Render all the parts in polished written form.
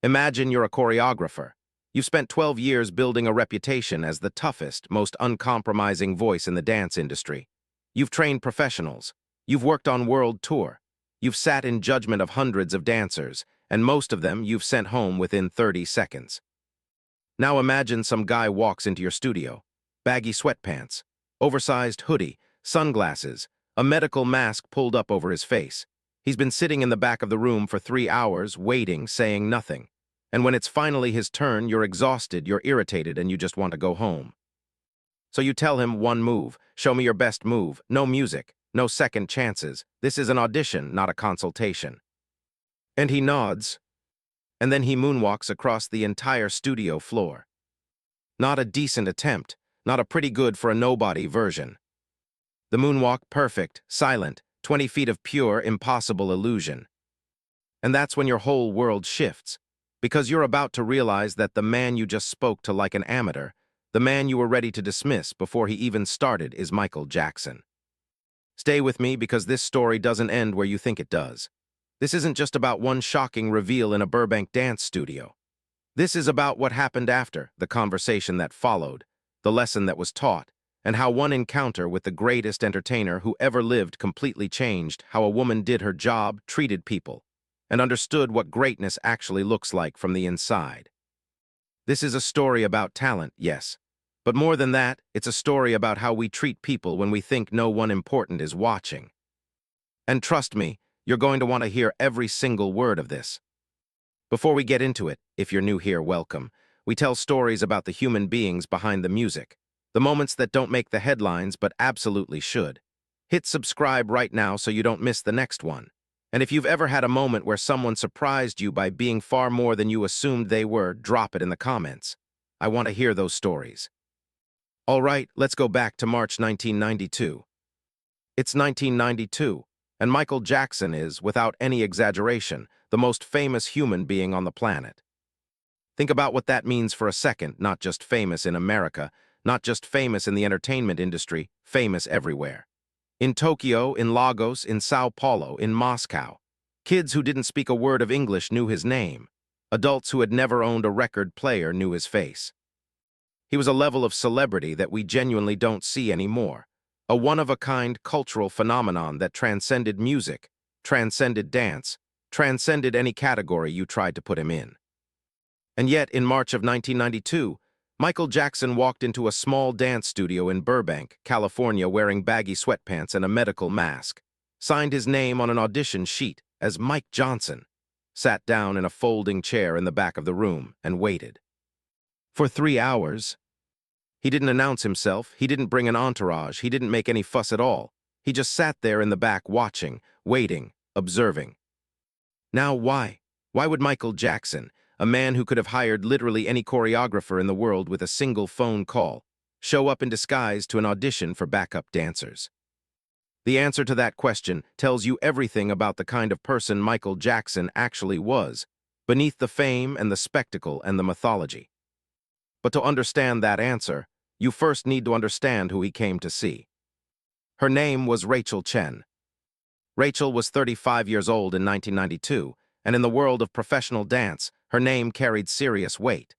Imagine you're a choreographer. You've spent 12 years building a reputation as the toughest, most uncompromising voice in the dance industry. You've trained professionals. You've worked on world tour. You've sat in judgment of hundreds of dancers, and most of them you've sent home within 30 seconds. Now imagine some guy walks into your studio. Baggy sweatpants, oversized hoodie, sunglasses, a medical mask pulled up over his face. He's been sitting in the back of the room for 3 hours, waiting, saying nothing. And when it's finally his turn, you're exhausted, you're irritated, and you just want to go home. So you tell him one move, show me your best move, no music, no second chances. This is an audition, not a consultation. And he nods, and then he moonwalks across the entire studio floor. Not a decent attempt, not a pretty good for a nobody version. The moonwalk, perfect, silent, 20 feet of pure, impossible illusion. And that's when your whole world shifts, because you're about to realize that the man you just spoke to like an amateur, the man you were ready to dismiss before he even started, is Michael Jackson. Stay with me because this story doesn't end where you think it does. This isn't just about one shocking reveal in a Burbank dance studio. This is about what happened after, the conversation that followed, the lesson that was taught, and how one encounter with the greatest entertainer who ever lived completely changed how a woman did her job, treated people, and understood what greatness actually looks like from the inside. This is a story about talent, yes, but more than that, it's a story about how we treat people when we think no one important is watching. And trust me, you're going to want to hear every single word of this. Before we get into it, if you're new here, welcome. We tell stories about the human beings behind the music, the moments that don't make the headlines but absolutely should. Hit subscribe right now so you don't miss the next one. And if you've ever had a moment where someone surprised you by being far more than you assumed they were, drop it in the comments. I want to hear those stories. All right, let's go back to March 1992. It's 1992, and Michael Jackson is, without any exaggeration, the most famous human being on the planet. Think about what that means for a second, not just famous in America, not just famous in the entertainment industry, famous everywhere. In Tokyo, in Lagos, in Sao Paulo, in Moscow. Kids who didn't speak a word of English knew his name. Adults who had never owned a record player knew his face. He was a level of celebrity that we genuinely don't see anymore. A one-of-a-kind cultural phenomenon that transcended music, transcended dance, transcended any category you tried to put him in. And yet, in March of 1992, Michael Jackson walked into a small dance studio in Burbank, California, wearing baggy sweatpants and a medical mask, signed his name on an audition sheet as Mike Johnson, sat down in a folding chair in the back of the room, and waited. For 3 hours. He didn't announce himself, he didn't bring an entourage, he didn't make any fuss at all. He just sat there in the back watching, waiting, observing. Now why? Why would Michael Jackson, a man who could have hired literally any choreographer in the world with a single phone call, show up in disguise to an audition for backup dancers? The answer to that question tells you everything about the kind of person Michael Jackson actually was, beneath the fame and the spectacle and the mythology. But to understand that answer, you first need to understand who he came to see. Her name was Rachel Chen. Rachel was 35 years old in 1992, and in the world of professional dance, her name carried serious weight.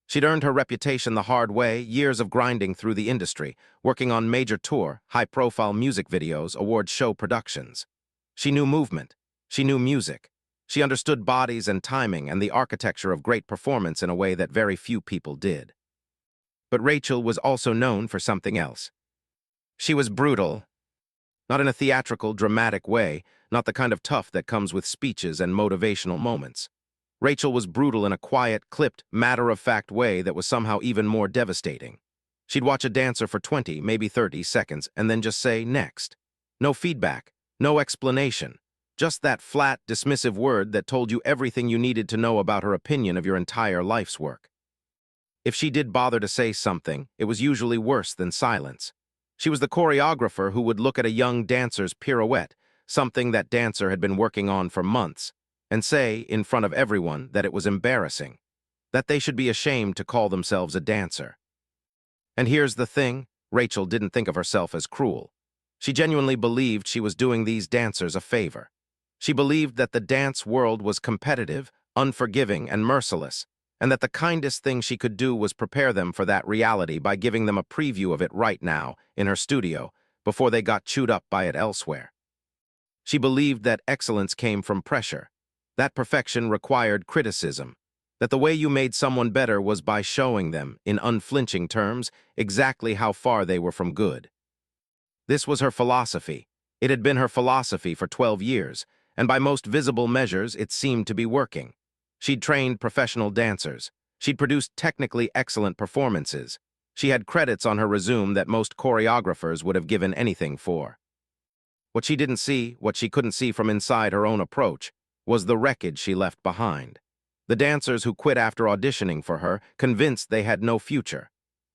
She'd earned her reputation the hard way, years of grinding through the industry, working on major tour, high-profile music videos, award show productions. She knew movement. She knew music. She understood bodies and timing and the architecture of great performance in a way that very few people did. But Rachel was also known for something else. She was brutal. Not in a theatrical, dramatic way, not the kind of tough that comes with speeches and motivational moments. Rachel was brutal in a quiet, clipped, matter-of-fact way that was somehow even more devastating. She'd watch a dancer for 20, maybe 30 seconds, and then just say, next. No feedback, no explanation. Just that flat, dismissive word that told you everything you needed to know about her opinion of your entire life's work. If she did bother to say something, it was usually worse than silence. She was the choreographer who would look at a young dancer's pirouette, something that dancer had been working on for months, and say, in front of everyone, that it was embarrassing, that they should be ashamed to call themselves a dancer. And here's the thing, Rachel didn't think of herself as cruel. She genuinely believed she was doing these dancers a favor. She believed that the dance world was competitive, unforgiving, and merciless, and that the kindest thing she could do was prepare them for that reality by giving them a preview of it right now, in her studio, before they got chewed up by it elsewhere. She believed that excellence came from pressure, that perfection required criticism, that the way you made someone better was by showing them, in unflinching terms, exactly how far they were from good. This was her philosophy. It had been her philosophy for 12 years, and by most visible measures, it seemed to be working. She'd trained professional dancers. She'd produced technically excellent performances. She had credits on her resume that most choreographers would have given anything for. What she didn't see, what she couldn't see from inside her own approach, was the wreckage she left behind. The dancers who quit after auditioning for her, convinced they had no future.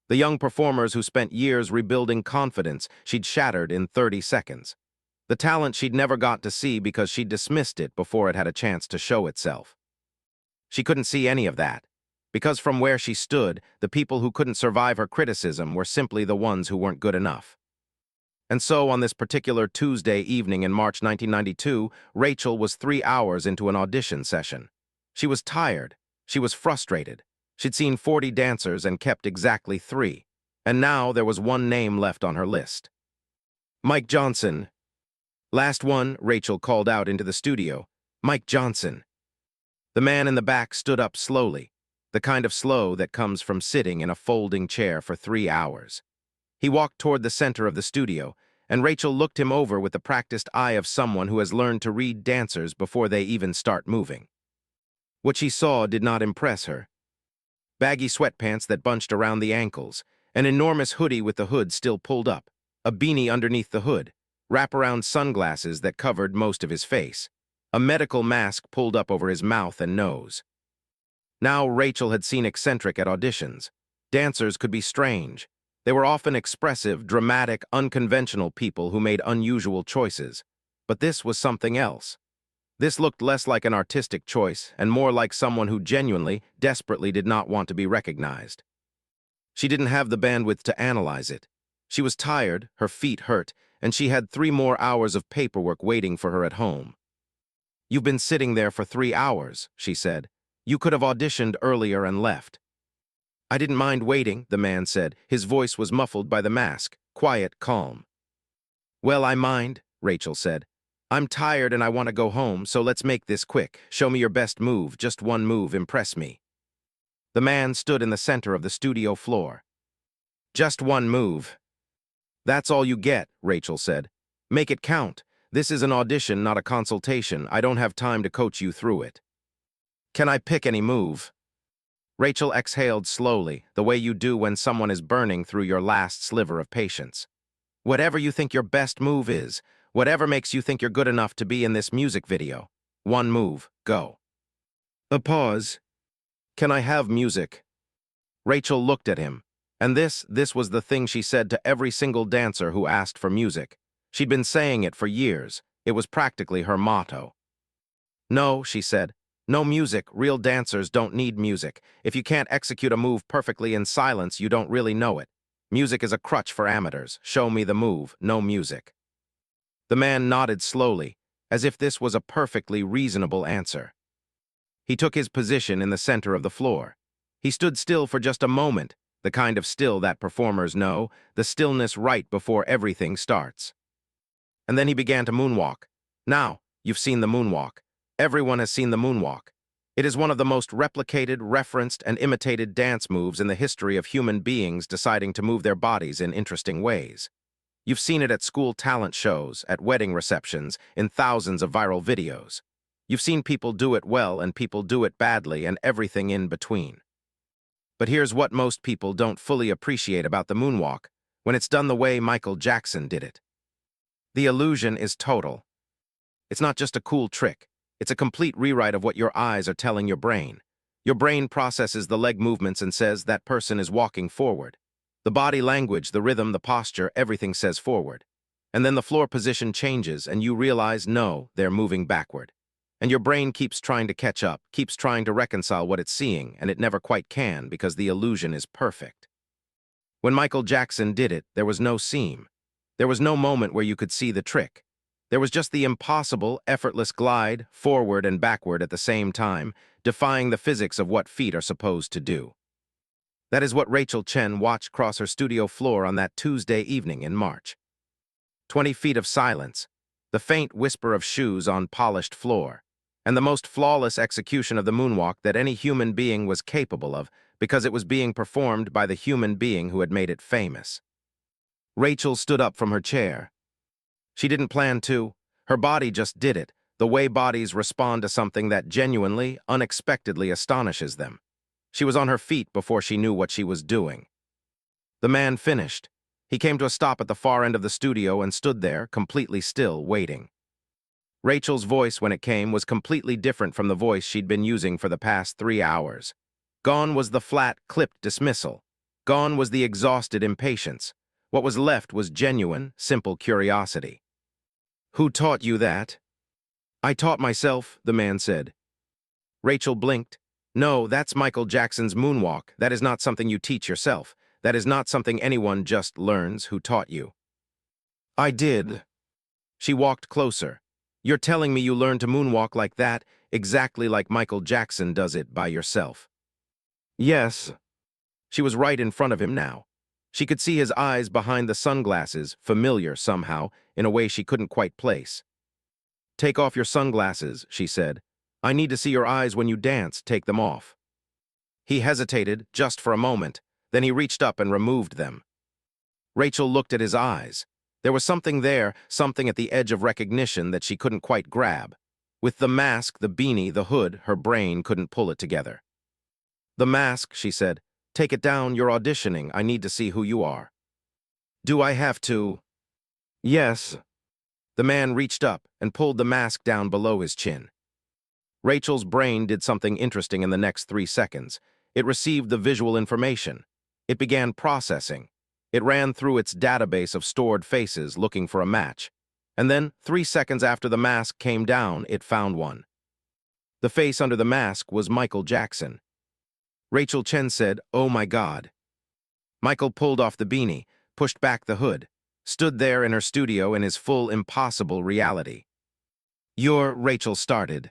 The young performers who spent years rebuilding confidence she'd shattered in 30 seconds. The talent she'd never got to see because she'd dismissed it before it had a chance to show itself. She couldn't see any of that, because from where she stood, the people who couldn't survive her criticism were simply the ones who weren't good enough. And so, on this particular Tuesday evening in March 1992, Rachel was 3 hours into an audition session. She was tired. She was frustrated. She'd seen 40 dancers and kept exactly 3. And now there was one name left on her list. Mike Johnson. Last one, Rachel called out into the studio. Mike Johnson. The man in the back stood up slowly, the kind of slow that comes from sitting in a folding chair for 3 hours. He walked toward the center of the studio, and Rachel looked him over with the practiced eye of someone who has learned to read dancers before they even start moving. What she saw did not impress her. Baggy sweatpants that bunched around the ankles, an enormous hoodie with the hood still pulled up, a beanie underneath the hood, wraparound sunglasses that covered most of his face, a medical mask pulled up over his mouth and nose. Now Rachel had seen eccentric at auditions. Dancers could be strange. They were often expressive, dramatic, unconventional people who made unusual choices. But this was something else. This looked less like an artistic choice and more like someone who genuinely, desperately did not want to be recognized. She didn't have the bandwidth to analyze it. She was tired, her feet hurt, and she had 3 more hours of paperwork waiting for her at home. "You've been sitting there for 3 hours," she said. "You could have auditioned earlier and left." "I didn't mind waiting," the man said. His voice was muffled by the mask, quiet, calm. "Well, I mind," Rachel said. "I'm tired and I want to go home, so let's make this quick. Show me your best move, just one move, impress me." The man stood in the center of the studio floor. "Just one move." "That's all you get," Rachel said. "Make it count. This is an audition, not a consultation. I don't have time to coach you through it." "Can I pick any move?" Rachel exhaled slowly, the way you do when someone is burning through your last sliver of patience. "Whatever you think your best move is, whatever makes you think you're good enough to be in this music video. One move, go." A pause. "Can I have music?" Rachel looked at him, and this was the thing she said to every single dancer who asked for music. She'd been saying it for years. It was practically her motto. "No," she said. "No music. Real dancers don't need music. If you can't execute a move perfectly in silence, you don't really know it. Music is a crutch for amateurs. Show me the move, no music." The man nodded slowly, as if this was a perfectly reasonable answer. He took his position in the center of the floor. He stood still for just a moment, the kind of still that performers know, the stillness right before everything starts. And then he began to moonwalk. Now, you've seen the moonwalk. Everyone has seen the moonwalk. It is one of the most replicated, referenced, and imitated dance moves in the history of human beings deciding to move their bodies in interesting ways. You've seen it at school talent shows, at wedding receptions, in thousands of viral videos. You've seen people do it well and people do it badly and everything in between. But here's what most people don't fully appreciate about the moonwalk, when it's done the way Michael Jackson did it. The illusion is total. It's not just a cool trick. It's a complete rewrite of what your eyes are telling your brain. Your brain processes the leg movements and says that person is walking forward. The body language, the rhythm, the posture, everything says forward. And then the floor position changes and you realize, no, they're moving backward. And your brain keeps trying to catch up, keeps trying to reconcile what it's seeing, and it never quite can because the illusion is perfect. When Michael Jackson did it, there was no seam. There was no moment where you could see the trick. There was just the impossible, effortless glide, forward and backward at the same time, defying the physics of what feet are supposed to do. That is what Rachel Chen watched cross her studio floor on that Tuesday evening in March. 20 feet of silence, the faint whisper of shoes on polished floor, and the most flawless execution of the moonwalk that any human being was capable of because it was being performed by the human being who had made it famous. Rachel stood up from her chair. She didn't plan to. Her body just did it, the way bodies respond to something that genuinely, unexpectedly astonishes them. She was on her feet before she knew what she was doing. The man finished. He came to a stop at the far end of the studio and stood there, completely still, waiting. Rachel's voice, when it came, was completely different from the voice she'd been using for the past 3 hours. Gone was the flat, clipped dismissal. Gone was the exhausted impatience. What was left was genuine, simple curiosity. "Who taught you that?" "I taught myself," the man said. Rachel blinked. "No, that's Michael Jackson's moonwalk. That is not something you teach yourself. That is not something anyone just learns. Who taught you?" "I did." She walked closer. "You're telling me you learned to moonwalk like that, exactly like Michael Jackson does it by yourself?" "Yes." She was right in front of him now. She could see his eyes behind the sunglasses, familiar somehow, in a way she couldn't quite place. "Take off your sunglasses," she said. "I need to see your eyes when you dance. Take them off." He hesitated, just for a moment. Then he reached up and removed them. Rachel looked at his eyes. There was something there, something at the edge of recognition that she couldn't quite grab. With the mask, the beanie, the hood, her brain couldn't pull it together. "The mask," she said. "Take it down, you're auditioning. I need to see who you are." "Do I have to?" "Yes." The man reached up and pulled the mask down below his chin. Rachel's brain did something interesting in the next 3 seconds. It received the visual information. It began processing. It ran through its database of stored faces looking for a match. And then, 3 seconds after the mask came down, it found one. The face under the mask was Michael Jackson. Rachel Chen said, "Oh my God." Michael pulled off the beanie, pushed back the hood, stood there in her studio in his full, impossible reality. Rachel started.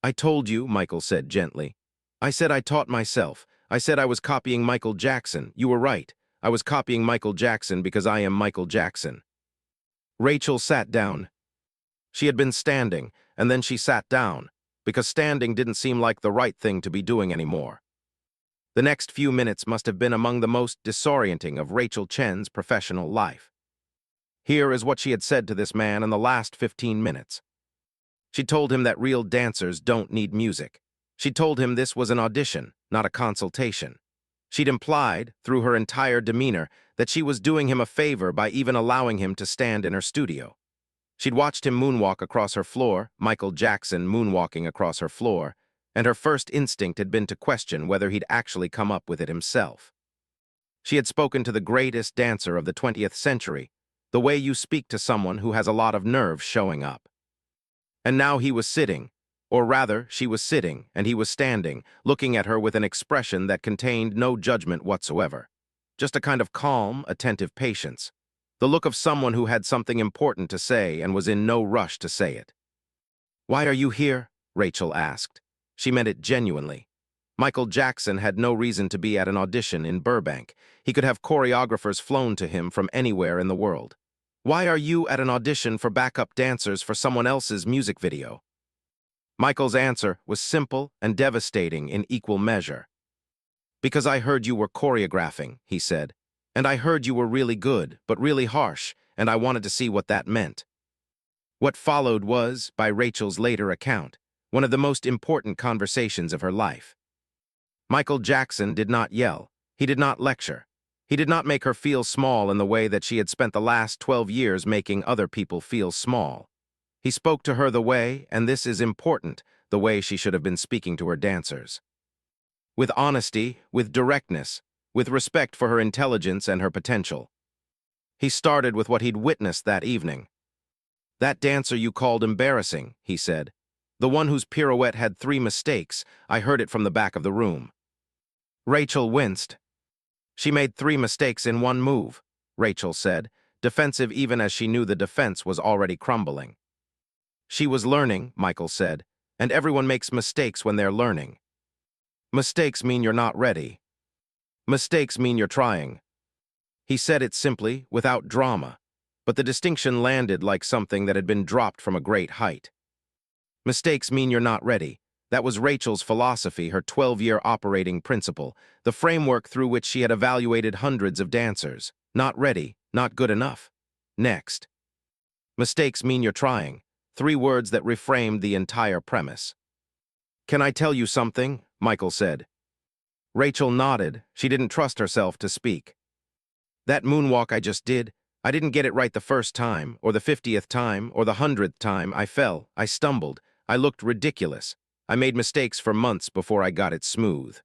"I told you," Michael said gently. "I said I taught myself. I said I was copying Michael Jackson. You were right. I was copying Michael Jackson because I am Michael Jackson." Rachel sat down. She had been standing, and then she sat down, because standing didn't seem like the right thing to be doing anymore. The next few minutes must have been among the most disorienting of Rachel Chen's professional life. Here is what she had said to this man in the last 15 minutes. She told him that real dancers don't need music. She told him this was an audition, not a consultation. She'd implied, through her entire demeanor, that she was doing him a favor by even allowing him to stand in her studio. She'd watched him moonwalk across her floor, Michael Jackson moonwalking across her floor, and her first instinct had been to question whether he'd actually come up with it himself. She had spoken to the greatest dancer of the 20th century, the way you speak to someone who has a lot of nerve showing up. And now he was sitting, or rather, she was sitting, and he was standing, looking at her with an expression that contained no judgment whatsoever. Just a kind of calm, attentive patience. The look of someone who had something important to say and was in no rush to say it. "Why are you here?" Rachel asked. She meant it genuinely. Michael Jackson had no reason to be at an audition in Burbank. He could have choreographers flown to him from anywhere in the world. "Why are you at an audition for backup dancers for someone else's music video?" Michael's answer was simple and devastating in equal measure. "Because I heard you were choreographing," he said. "And I heard you were really good, but really harsh, and I wanted to see what that meant." What followed was, by Rachel's later account, one of the most important conversations of her life. Michael Jackson did not yell. He did not lecture. He did not make her feel small in the way that she had spent the last 12 years making other people feel small. He spoke to her the way, and this is important, the way she should have been speaking to her dancers. With honesty, with directness, with respect for her intelligence and her potential. He started with what he'd witnessed that evening. "That dancer you called embarrassing," he said. "The one whose pirouette had 3 mistakes, I heard it from the back of the room." Rachel winced. "She made 3 mistakes in one move," Rachel said. defensive even as she knew the defense was already crumbling. She was learning, Michael said, and everyone makes mistakes when they're learning. Mistakes mean you're not ready. Mistakes mean you're trying. He said it simply, without drama, but the distinction landed like something that had been dropped from a great height. Mistakes mean you're not ready. That was Rachel's philosophy, her 12-year operating principle, the framework through which she had evaluated hundreds of dancers. Not ready, not good enough. Next. Mistakes mean you're trying. 3 words that reframed the entire premise. "Can I tell you something?" Michael said. Rachel nodded. She didn't trust herself to speak. "That moonwalk I just did, I didn't get it right the first time, or the 50th time, or the 100th time. I fell, I stumbled, I looked ridiculous. I made mistakes for months before I got it smooth."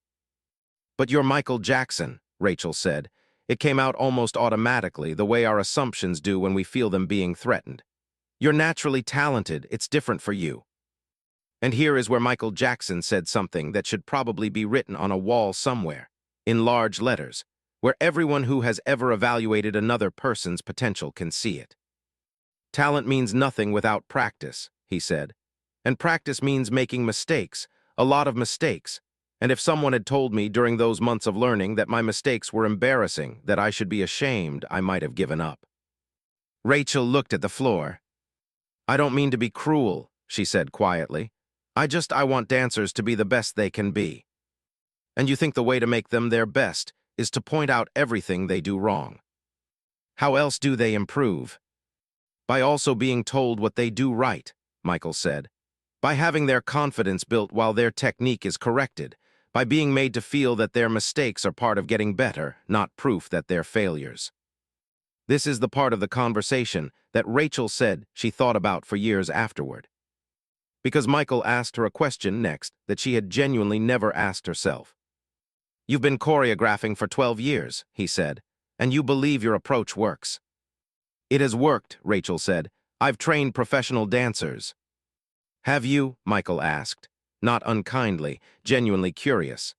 "But you're Michael Jackson," Rachel said. It came out almost automatically, the way our assumptions do when we feel them being threatened. "You're naturally talented, it's different for you." And here is where Michael Jackson said something that should probably be written on a wall somewhere, in large letters, where everyone who has ever evaluated another person's potential can see it. "Talent means nothing without practice," he said. "And practice means making mistakes, a lot of mistakes. And if someone had told me during those months of learning that my mistakes were embarrassing, that I should be ashamed, I might have given up." Rachel looked at the floor. "I don't mean to be cruel," she said quietly. I want dancers to be the best they can be." "And you think the way to make them their best is to point out everything they do wrong? How else do they improve?" "By also being told what they do right," Michael said. "By having their confidence built while their technique is corrected. By being made to feel that their mistakes are part of getting better, not proof that they're failures." This is the part of the conversation that Rachel said she thought about for years afterward. Because Michael asked her a question next that she had genuinely never asked herself. "You've been choreographing for 12 years, he said, "and you believe your approach works." "It has worked," Rachel said. "I've trained professional dancers." "Have you?" Michael asked, not unkindly, genuinely curious.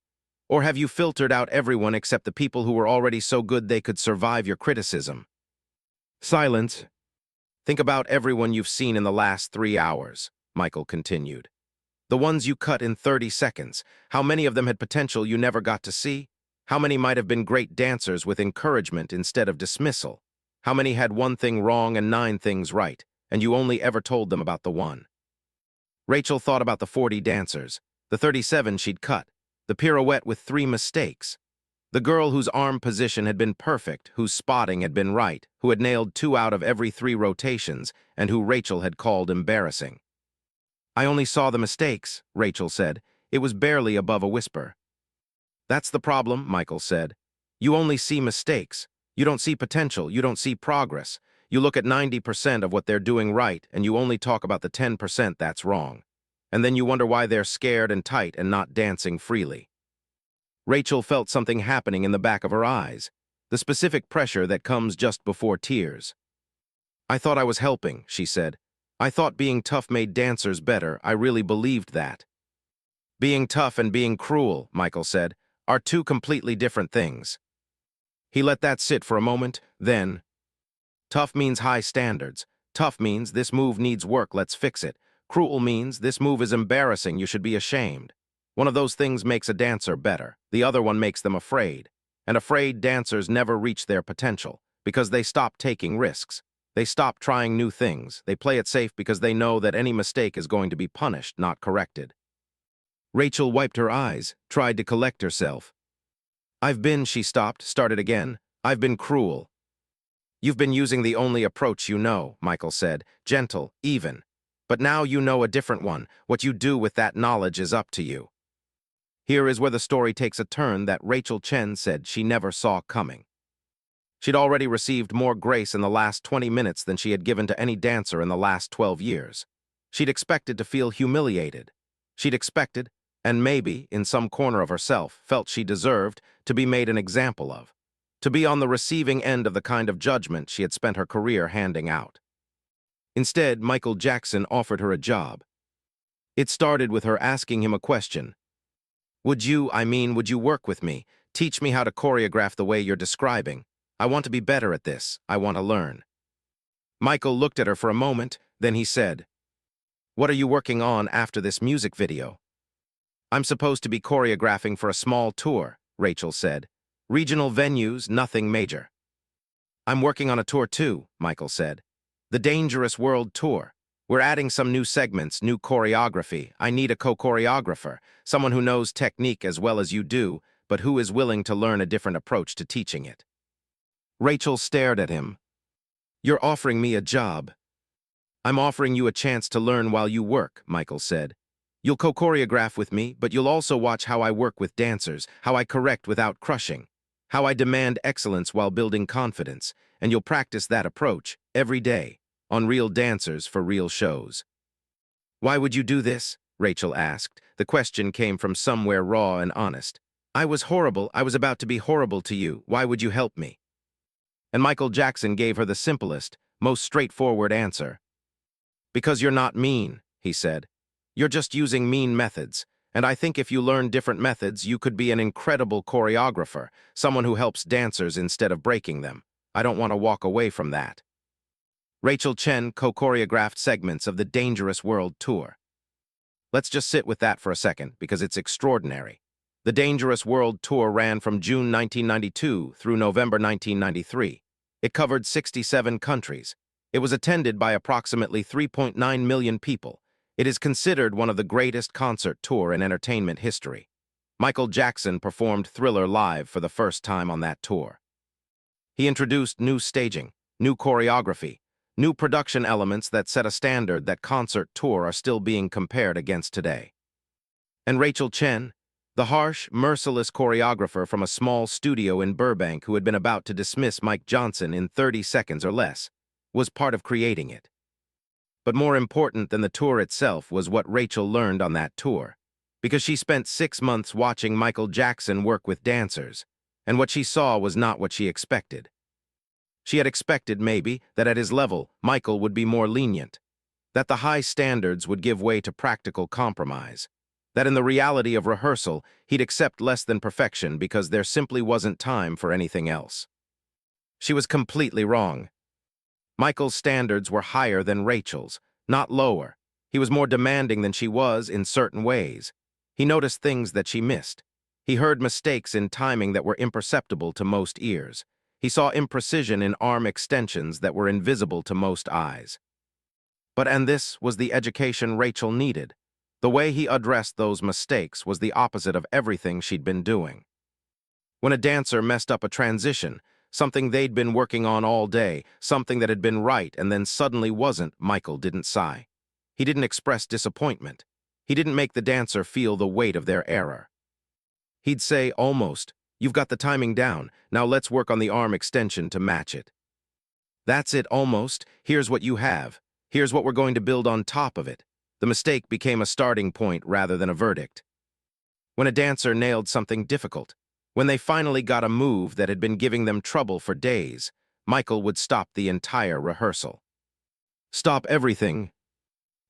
"Or have you filtered out everyone except the people who were already so good they could survive your criticism?" Silence. "Think about everyone you've seen in the last 3 hours," Michael continued. "The ones you cut in 30 seconds. How many of them had potential you never got to see? How many might have been great dancers with encouragement instead of dismissal? How many had one thing wrong and 9 things right, and you only ever told them about the one?" Rachel thought about the 40 dancers, the 37 she'd cut, the pirouette with 3 mistakes, the girl whose arm position had been perfect, whose spotting had been right, who had nailed 2 out of every 3 rotations, and who Rachel had called embarrassing. "I only saw the mistakes," Rachel said. It was barely above a whisper. "That's the problem," Michael said. "You only see mistakes. You don't see potential. You don't see progress. You look at 90% of what they're doing right, and you only talk about the 10% that's wrong. And then you wonder why they're scared and tight and not dancing freely." Rachel felt something happening in the back of her eyes, the specific pressure that comes just before tears. "I thought I was helping," she said. "I thought being tough made dancers better. I really believed that." "Being tough and being cruel," Michael said, "are 2 completely different things." He let that sit for a moment, then, "Tough means high standards. Tough means this move needs work, let's fix it. Cruel means this move is embarrassing, you should be ashamed. One of those things makes a dancer better. The other one makes them afraid. And afraid dancers never reach their potential, because they stop taking risks. They stop trying new things. They play it safe because they know that any mistake is going to be punished, not corrected." Rachel wiped her eyes, tried to collect herself. She stopped, started again. "I've been cruel." "You've been using the only approach you know," Michael said, gentle, even. "But now you know a different one. What you do with that knowledge is up to you." Here is where the story takes a turn that Rachel Chen said she never saw coming. She'd already received more grace in the last 20 minutes than she had given to any dancer in the last 12 years. She'd expected to feel humiliated. She'd expected, and maybe, in some corner of herself, felt she deserved, to be made an example of. To be on the receiving end of the kind of judgment she had spent her career handing out. Instead, Michael Jackson offered her a job. It started with her asking him a question. Would you work with me, teach me how to choreograph the way you're describing?" I want to be better at this. I want to learn. Michael looked at her for a moment, then he said, "What are you working on after this music video?" "I'm supposed to be choreographing for a small tour," Rachel said. "Regional venues, nothing major." "I'm working on a tour too," Michael said. "The Dangerous World Tour. We're adding some new segments, new choreography. I need a co-choreographer, someone who knows technique as well as you do, but who is willing to learn a different approach to teaching it." Rachel stared at him. "You're offering me a job." "I'm offering you a chance to learn while you work," Michael said. "You'll co-choreograph with me, but you'll also watch how I work with dancers, how I correct without crushing, how I demand excellence while building confidence, and you'll practice that approach every day on real dancers for real shows." "Why would you do this?" Rachel asked. The question came from somewhere raw and honest. "I was horrible. I was about to be horrible to you. Why would you help me?" And Michael Jackson gave her the simplest, most straightforward answer. "Because you're not mean," he said. "You're just using mean methods. And I think if you learn different methods, you could be an incredible choreographer, someone who helps dancers instead of breaking them. I don't want to walk away from that." Rachel Chen co-choreographed segments of the Dangerous World Tour. Let's just sit with that for a second, because it's extraordinary. The Dangerous World Tour ran from June 1992 through November 1993. It covered 67 countries. It was attended by approximately 3.9 million people. It is considered one of the greatest concert tour in entertainment history. Michael Jackson performed Thriller live for the first time on that tour. He introduced new staging, new choreography, new production elements that set a standard that concert tour are still being compared against today. And Rachel Chen, the harsh, merciless choreographer from a small studio in Burbank who had been about to dismiss Mike Johnson in 30 seconds or less, was part of creating it. But more important than the tour itself was what Rachel learned on that tour, because she spent 6 months watching Michael Jackson work with dancers, and what she saw was not what she expected. She had expected, maybe, that at his level, Michael would be more lenient, that the high standards would give way to practical compromise, that in the reality of rehearsal, he'd accept less than perfection because there simply wasn't time for anything else. She was completely wrong. Michael's standards were higher than Rachel's, not lower. He was more demanding than she was in certain ways. He noticed things that she missed. He heard mistakes in timing that were imperceptible to most ears. He saw imprecision in arm extensions that were invisible to most eyes. And this was the education Rachel needed. The way he addressed those mistakes was the opposite of everything she'd been doing. When a dancer messed up a transition, something they'd been working on all day, something that had been right and then suddenly wasn't, Michael didn't sigh. He didn't express disappointment. He didn't make the dancer feel the weight of their error. He'd say, almost, "You've got the timing down, now let's work on the arm extension to match it." "That's it, almost. Here's what you have. Here's what we're going to build on top of it." The mistake became a starting point rather than a verdict. When a dancer nailed something difficult, when they finally got a move that had been giving them trouble for days, Michael would stop the entire rehearsal. "Stop everything."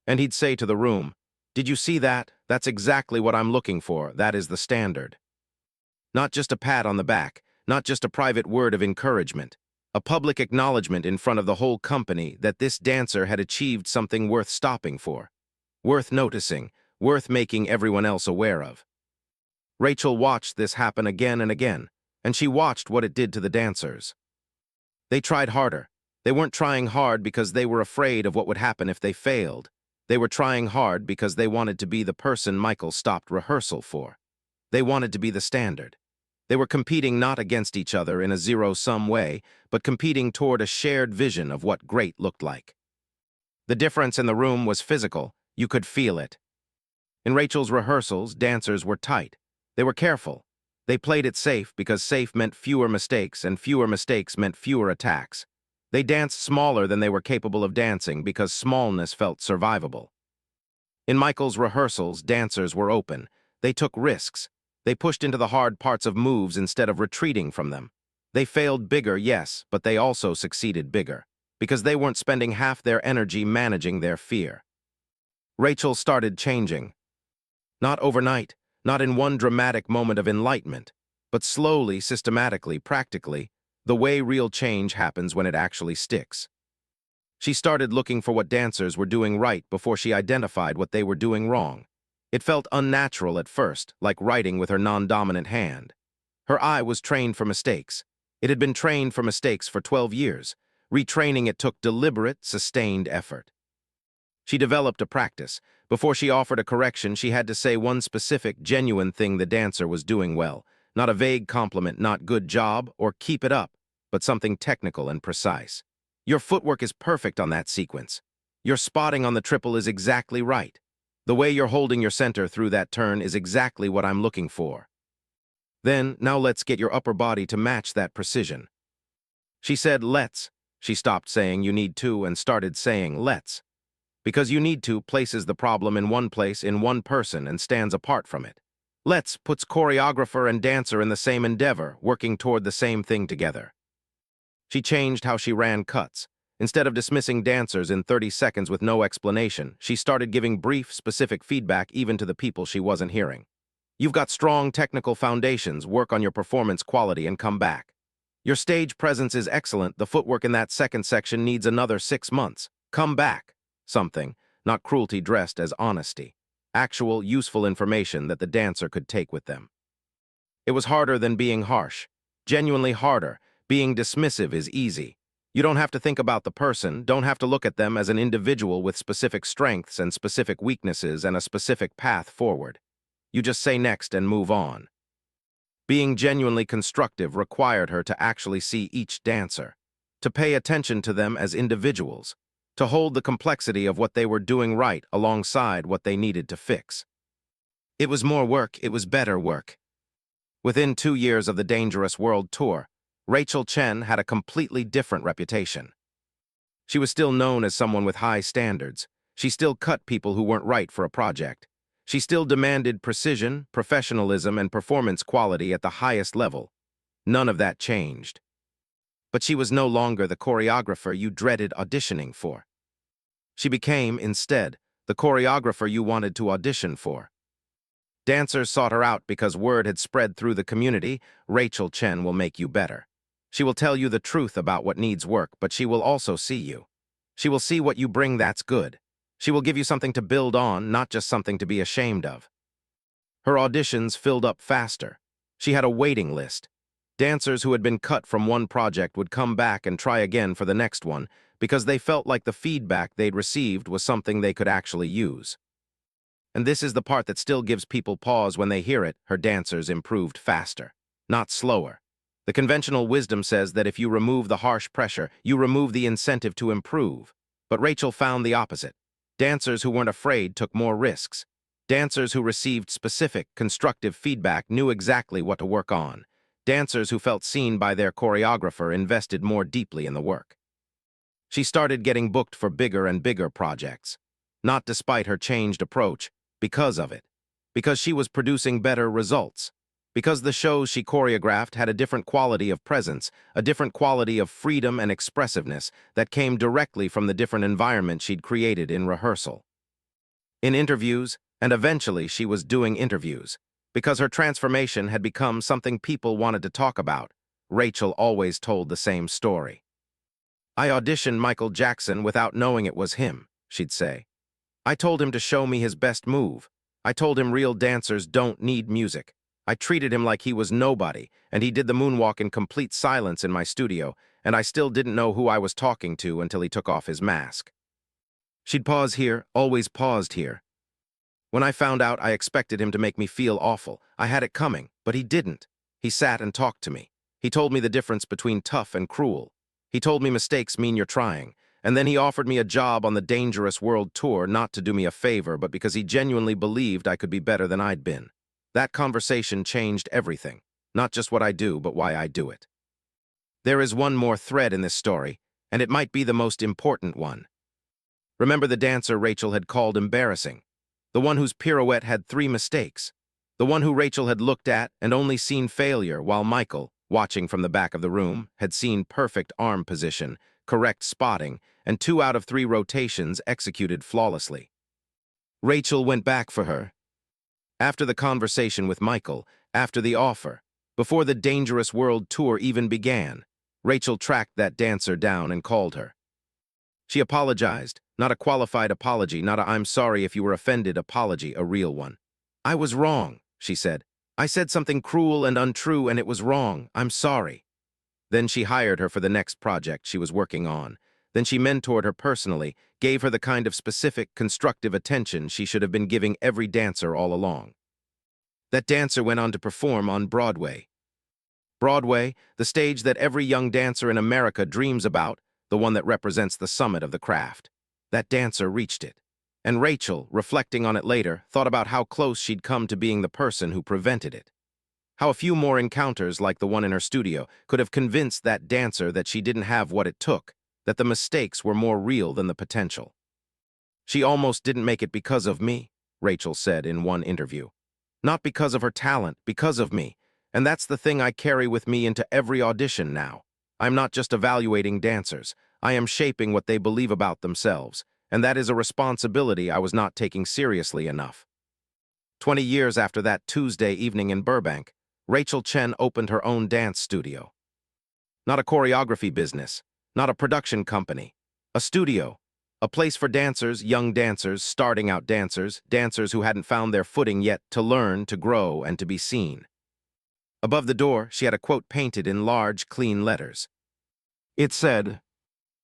And he'd say to the room, "Did you see that? That's exactly what I'm looking for. That is the standard." Not just a pat on the back, not just a private word of encouragement, a public acknowledgement in front of the whole company that this dancer had achieved something worth stopping for, worth noticing, worth making everyone else aware of. Rachel watched this happen again and again, and she watched what it did to the dancers. They tried harder. They weren't trying hard because they were afraid of what would happen if they failed. They were trying hard because they wanted to be the person Michael stopped rehearsal for. They wanted to be the standard. They were competing not against each other in a zero-sum way, but competing toward a shared vision of what great looked like. The difference in the room was physical. You could feel it. In Rachel's rehearsals, dancers were tight. They were careful. They played it safe because safe meant fewer mistakes, and fewer mistakes meant fewer attacks. They danced smaller than they were capable of dancing because smallness felt survivable. In Michael's rehearsals, dancers were open. They took risks. They pushed into the hard parts of moves instead of retreating from them. They failed bigger, yes, but they also succeeded bigger, because they weren't spending half their energy managing their fear. Rachel started changing. Not overnight, not in one dramatic moment of enlightenment, but slowly, systematically, practically. The way real change happens when it actually sticks. She started looking for what dancers were doing right before she identified what they were doing wrong. It felt unnatural at first, like writing with her non-dominant hand. Her eye was trained for mistakes. It had been trained for mistakes for 12 years. Retraining it took deliberate, sustained effort. She developed a practice. Before she offered a correction, she had to say one specific, genuine thing the dancer was doing well. Not a vague compliment, not good job, or keep it up, but something technical and precise. Your footwork is perfect on that sequence. Your spotting on the triple is exactly right. The way you're holding your center through that turn is exactly what I'm looking for. Then, now let's get your upper body to match that precision. She said, let's. She stopped saying you need to and started saying let's. Because you need to places the problem in one place, in one person, and stands apart from it. Let's puts choreographer and dancer in the same endeavor, working toward the same thing together. She changed how she ran cuts. Instead of dismissing dancers in 30 seconds with no explanation, she started giving brief, specific feedback even to the people she wasn't hearing. You've got strong technical foundations, work on your performance quality and come back. Your stage presence is excellent, the footwork in that second section needs another 6 months. Come back. Something, not cruelty dressed as honesty. Actual, useful information that the dancer could take with them. It was harder than being harsh. Genuinely harder. Being dismissive is easy. You don't have to think about the person, don't have to look at them as an individual with specific strengths and specific weaknesses and a specific path forward. You just say next and move on. Being genuinely constructive required her to actually see each dancer, to pay attention to them as individuals, to hold the complexity of what they were doing right alongside what they needed to fix. It was more work, it was better work. Within 2 years of the Dangerous World Tour, Rachel Chen had a completely different reputation. She was still known as someone with high standards. She still cut people who weren't right for a project. She still demanded precision, professionalism, and performance quality at the highest level. None of that changed. But she was no longer the choreographer you dreaded auditioning for. She became, instead, the choreographer you wanted to audition for. Dancers sought her out because word had spread through the community, Rachel Chen will make you better. She will tell you the truth about what needs work, but she will also see you. She will see what you bring that's good. She will give you something to build on, not just something to be ashamed of. Her auditions filled up faster. She had a waiting list. Dancers who had been cut from one project would come back and try again for the next one because they felt like the feedback they'd received was something they could actually use. And this is the part that still gives people pause when they hear it: her dancers improved faster, not slower. The conventional wisdom says that if you remove the harsh pressure, you remove the incentive to improve. But Rachel found the opposite. Dancers who weren't afraid took more risks. Dancers who received specific, constructive feedback knew exactly what to work on. Dancers who felt seen by their choreographer invested more deeply in the work. She started getting booked for bigger and bigger projects. Not despite her changed approach, because of it. Because she was producing better results. Because the shows she choreographed had a different quality of presence, a different quality of freedom and expressiveness that came directly from the different environment she'd created in rehearsal. In interviews, and eventually she was doing interviews, because her transformation had become something people wanted to talk about, Rachel always told the same story. I auditioned Michael Jackson without knowing it was him, she'd say. I told him to show me his best move. I told him real dancers don't need music. I treated him like he was nobody, and he did the moonwalk in complete silence in my studio, and I still didn't know who I was talking to until he took off his mask. She'd pause here, always paused here. When I found out, I expected him to make me feel awful. I had it coming, but he didn't. He sat and talked to me. He told me the difference between tough and cruel. He told me mistakes mean you're trying. And then he offered me a job on the Dangerous World Tour, not to do me a favor, but because he genuinely believed I could be better than I'd been. That conversation changed everything. Not just what I do, but why I do it. There is one more thread in this story, and it might be the most important one. Remember the dancer Rachel had called embarrassing? The one whose pirouette had 3 mistakes. The one who Rachel had looked at and only seen failure, while Michael, watching from the back of the room, had seen perfect arm position, correct spotting, and 2 out of 3 rotations executed flawlessly. Rachel went back for her. After the conversation with Michael, after the offer, before the Dangerous World Tour even began, Rachel tracked that dancer down and called her. She apologized, not a qualified apology, not a "I'm sorry if you were offended" apology, a real one. "I was wrong," she said. "I said something cruel and untrue and it was wrong. I'm sorry." Then she hired her for the next project she was working on. Then she mentored her personally, gave her the kind of specific, constructive attention she should have been giving every dancer all along. That dancer went on to perform on Broadway. Broadway, the stage that every young dancer in America dreams about, the one that represents the summit of the craft. That dancer reached it. And Rachel, reflecting on it later, thought about how close she'd come to being the person who prevented it. How a few more encounters like the one in her studio could have convinced that dancer that she didn't have what it took, that the mistakes were more real than the potential. "She almost didn't make it because of me," Rachel said in one interview. "Not because of her talent, because of me. And that's the thing I carry with me into every audition now. I'm not just evaluating dancers. I am shaping what they believe about themselves, and that is a responsibility I was not taking seriously enough." 20 years after that Tuesday evening in Burbank, Rachel Chen opened her own dance studio. Not a choreography business, not a production company, a studio, a place for dancers, young dancers, starting out dancers, dancers who hadn't found their footing yet, to learn, to grow, and to be seen. Above the door, she had a quote painted in large, clean letters. It said,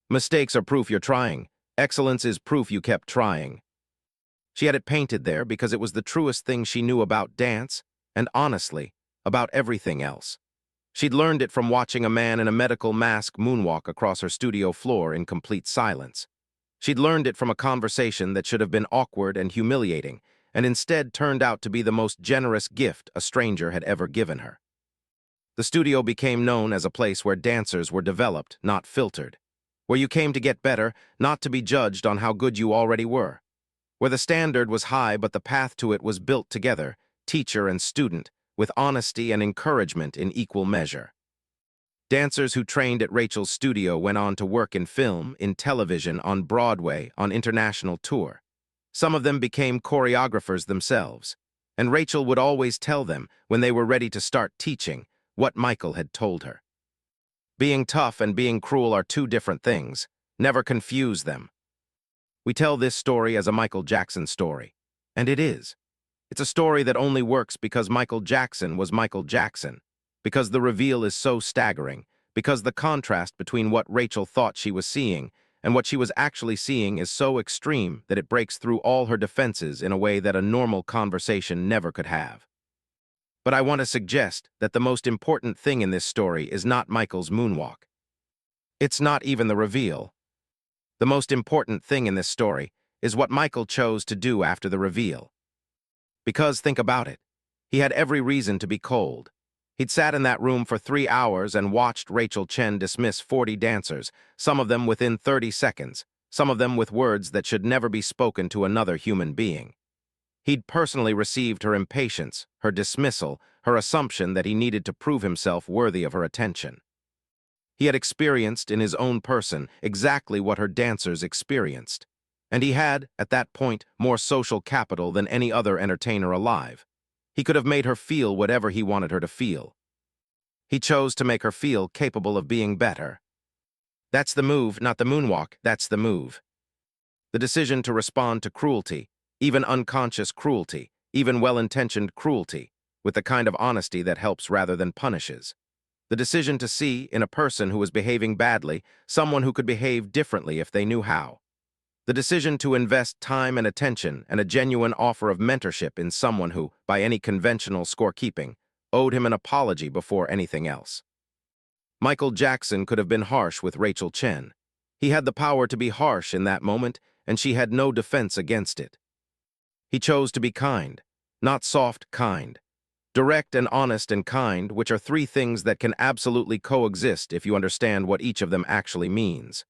"Mistakes are proof you're trying. Excellence is proof you kept trying." She had it painted there because it was the truest thing she knew about dance, and honestly, about everything else. She'd learned it from watching a man in a medical mask moonwalk across her studio floor in complete silence. She'd learned it from a conversation that should have been awkward and humiliating, and instead turned out to be the most generous gift a stranger had ever given her. The studio became known as a place where dancers were developed, not filtered. Where you came to get better, not to be judged on how good you already were. Where the standard was high but the path to it was built together, teacher and student, with honesty and encouragement in equal measure. Dancers who trained at Rachel's studio went on to work in film, in television, on Broadway, on international tour. Some of them became choreographers themselves, and Rachel would always tell them, when they were ready to start teaching, what Michael had told her. Being tough and being cruel are two different things. Never confuse them. We tell this story as a Michael Jackson story, and it is. It's a story that only works because Michael Jackson was Michael Jackson, because the reveal is so staggering, because the contrast between what Rachel thought she was seeing and what she was actually seeing is so extreme that it breaks through all her defenses in a way that a normal conversation never could have. But I want to suggest that the most important thing in this story is not Michael's moonwalk. It's not even the reveal. The most important thing in this story is what Michael chose to do after the reveal. Because, think about it, he had every reason to be cold. He'd sat in that room for 3 hours and watched Rachel Chen dismiss 40 dancers, some of them within 30 seconds, some of them with words that should never be spoken to another human being. He'd personally received her impatience, her dismissal, her assumption that he needed to prove himself worthy of her attention. He had experienced in his own person exactly what her dancers experienced. And he had, at that point, more social capital than any other entertainer alive. He could have made her feel whatever he wanted her to feel. He chose to make her feel capable of being better. That's the move, not the moonwalk, that's the move. The decision to respond to cruelty, even unconscious cruelty, even well-intentioned cruelty, with the kind of honesty that helps rather than punishes. The decision to see, in a person who was behaving badly, someone who could behave differently if they knew how. The decision to invest time and attention and a genuine offer of mentorship in someone who, by any conventional scorekeeping, owed him an apology before anything else. Michael Jackson could have been harsh with Rachel Chen. He had the power to be harsh in that moment, and she had no defense against it. He chose to be kind, not soft kind. Direct and honest and kind, which are three things that can absolutely coexist if you understand what each of them actually means.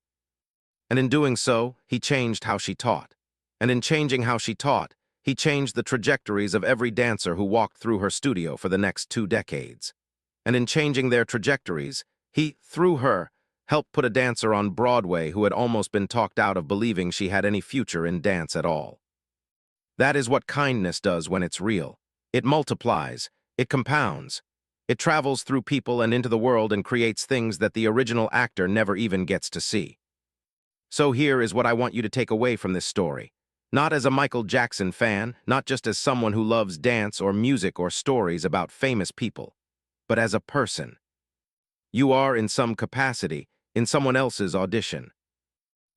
And in doing so, he changed how she taught. And in changing how she taught, he changed the trajectories of every dancer who walked through her studio for the next 2 decades. And in changing their trajectories, he, through her, helped put a dancer on Broadway who had almost been talked out of believing she had any future in dance at all. That is what kindness does when it's real. It multiplies, it compounds. It travels through people and into the world and creates things that the original actor never even gets to see. So here is what I want you to take away from this story. Not as a Michael Jackson fan, not just as someone who loves dance or music or stories about famous people, but as a person. You are, in some capacity, in someone else's audition.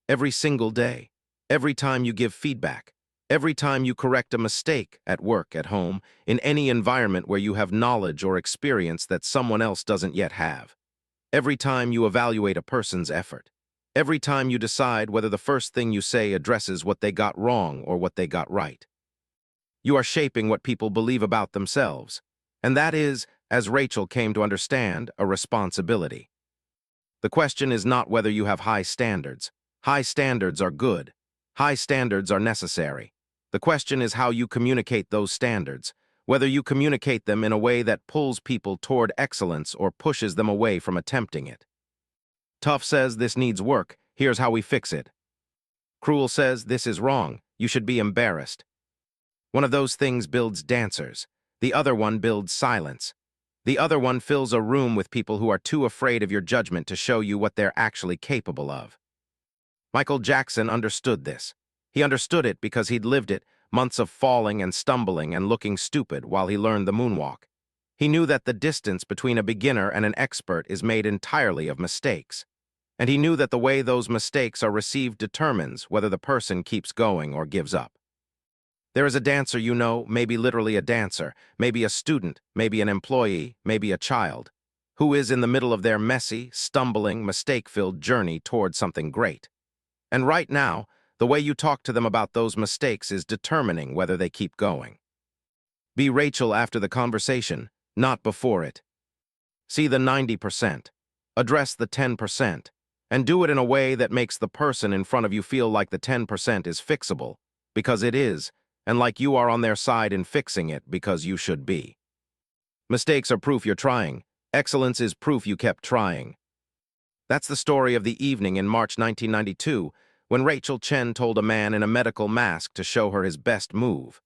Every single day, every time you give feedback, every time you correct a mistake at work, at home, in any environment where you have knowledge or experience that someone else doesn't yet have. Every time you evaluate a person's effort. Every time you decide whether the first thing you say addresses what they got wrong or what they got right. You are shaping what people believe about themselves. And that is, as Rachel came to understand, a responsibility. The question is not whether you have high standards. High standards are good. High standards are necessary. The question is how you communicate those standards, whether you communicate them in a way that pulls people toward excellence or pushes them away from attempting it. Tough says this needs work, here's how we fix it. Cruel says this is wrong, you should be embarrassed. One of those things builds dancers. The other one builds silence. The other one fills a room with people who are too afraid of your judgment to show you what they're actually capable of. Michael Jackson understood this. He understood it because he'd lived it, months of falling and stumbling and looking stupid while he learned the moonwalk. He knew that the distance between a beginner and an expert is made entirely of mistakes. And he knew that the way those mistakes are received determines whether the person keeps going or gives up. There is a dancer you know, maybe literally a dancer, maybe a student, maybe an employee, maybe a child, who is in the middle of their messy, stumbling, mistake-filled journey toward something great. And right now, the way you talk to them about those mistakes is determining whether they keep going. Be Rachel after the conversation, not before it. See the 90%. Address the 10%. And do it in a way that makes the person in front of you feel like the 10% is fixable, because it is, and like you are on their side in fixing it because you should be. Mistakes are proof you're trying. Excellence is proof you kept trying. That's the story of the evening in March 1992, when Rachel Chen told a man in a medical mask to show her his best move,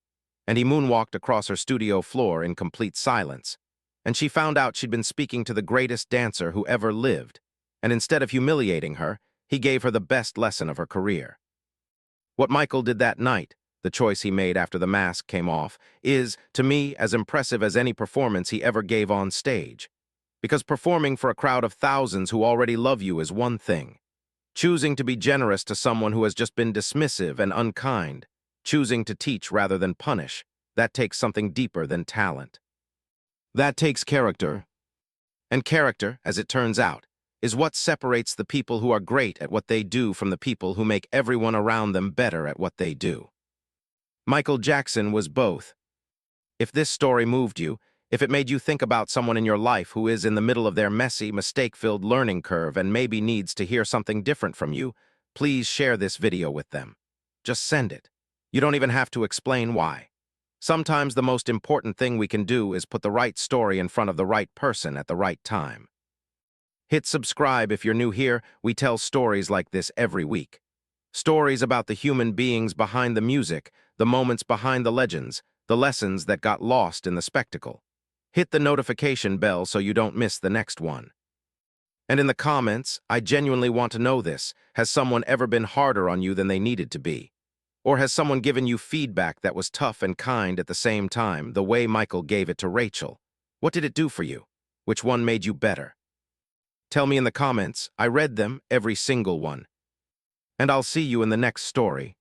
and he moonwalked across her studio floor in complete silence. And she found out she'd been speaking to the greatest dancer who ever lived, and instead of humiliating her, he gave her the best lesson of her career. What Michael did that night, the choice he made after the mask came off, is, to me, as impressive as any performance he ever gave on stage. Because performing for a crowd of thousands who already love you is one thing. Choosing to be generous to someone who has just been dismissive and unkind, choosing to teach rather than punish, that takes something deeper than talent. That takes character. And character, as it turns out, is what separates the people who are great at what they do from the people who make everyone around them better at what they do. Michael Jackson was both. If this story moved you, if it made you think about someone in your life who is in the middle of their messy, mistake-filled learning curve and maybe needs to hear something different from you, please share this video with them. Just send it. You don't even have to explain why. Sometimes the most important thing we can do is put the right story in front of the right person at the right time. Hit subscribe if you're new here. We tell stories like this every week. Stories about the human beings behind the music, the moments behind the legends, the lessons that got lost in the spectacle. Hit the notification bell so you don't miss the next one. And in the comments, I genuinely want to know this. Has someone ever been harder on you than they needed to be? Or has someone given you feedback that was tough and kind at the same time, the way Michael gave it to Rachel? What did it do for you? Which one made you better? Tell me in the comments. I read them, every single one. And I'll see you in the next story.